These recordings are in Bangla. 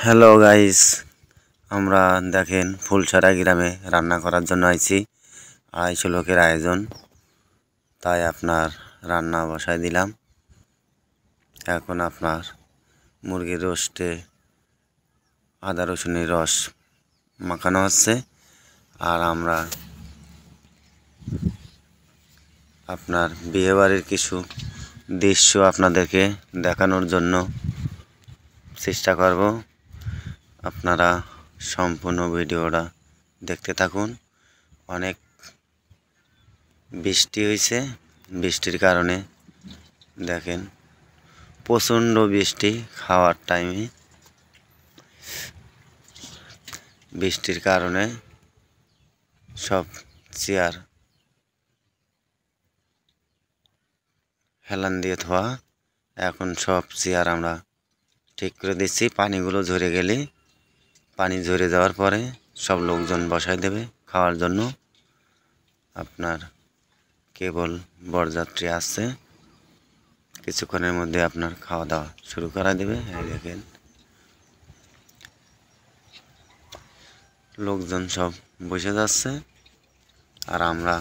হ্যালো গাইস, আমরা দেখেন ফুলছড়া গ্রামে রান্না করার জন্য আইছি। 250 লোকের আয়োজন, তাই আপনার রান্না বসায় দিলাম। এখন আপনার মুরগির রোস্টে আদা রসুনের রস মাখানো হচ্ছে। আর আমরা আপনার বিয়েবাড়ির কিছু দৃশ্য আপনাদেরকে দেখানোর জন্য চেষ্টা করব। আপনারা সম্পূর্ণ ভিডিওটা দেখতে থাকুন। অনেক বৃষ্টি হয়েছে, বৃষ্টির কারণে দেখেন প্রচণ্ড বৃষ্টি। খাওয়ার টাইমে বৃষ্টির কারণে সব চেয়ার হেলান দিয়ে ধোয়া। এখন সব চেয়ার আমরা ঠিক করে দিচ্ছি। পানিগুলো ঝরে গেলে, পানি ঝরে যাওয়ার পরে সব লোকজন বসায় দেবে খাওয়ার জন্য। আপনার কেবল বরযাত্রী আসছে, কিছুক্ষণের মধ্যে আপনার খাওয়া দাওয়া শুরু করা দেবে। এই দেখেন লোকজন সব বসে যাচ্ছে, আর আমরা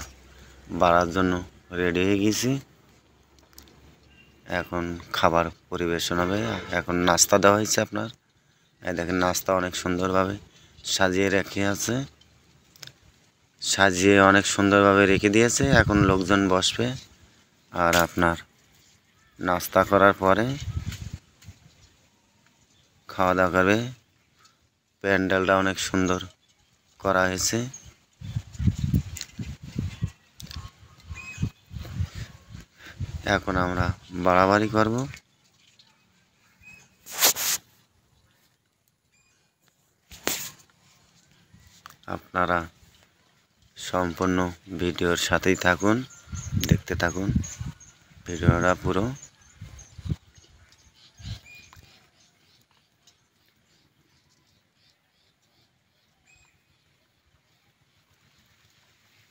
বাড়ার জন্য রেডি হয়ে গেছি। এখন খাবার পরিবেশন হবে। এখন নাস্তা দেওয়া হয়েছে আপনার। এই দেখেন নাস্তা অনেক সুন্দরভাবে সাজিয়ে রেখে আছে, সাজিয়ে অনেক সুন্দরভাবে রেখে দিয়েছে। এখন লোকজন বসবে, আর আপনার নাস্তা করার পরে খাওয়া দাওয়া করবে। প্যান্ডেলটা অনেক সুন্দর করা হয়েছে। এখন আমরা বাড়াবাড়ি করব। আপনারা সম্পূর্ণ ভিডিওর সাথেই থাকুন, দেখতে থাকুন ভিডিওটা পুরো।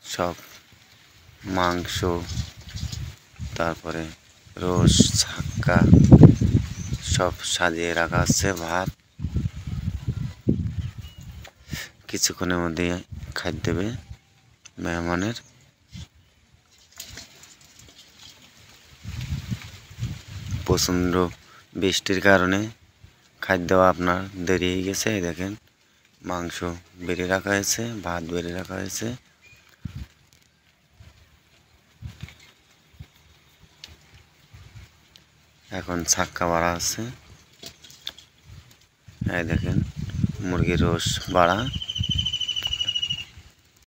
সব মাংস, তারপরে রোস, ছাক্কা সব সাজিয়ে রাখা আছে। ভাত কিছুক্ষণের মধ্যে খাদ্য দেবে মেহমানের। প্রচণ্ড বৃষ্টির কারণে খাদ্য আপনার দেরি হয়ে গেছে। দেখেন মাংস বেড়ে রাখা হয়েছে, ভাত বেড়ে রাখা হয়েছে। এখন ছাক্কা বাড়া আছে। এই দেখেন মুরগির রোস বাড়া।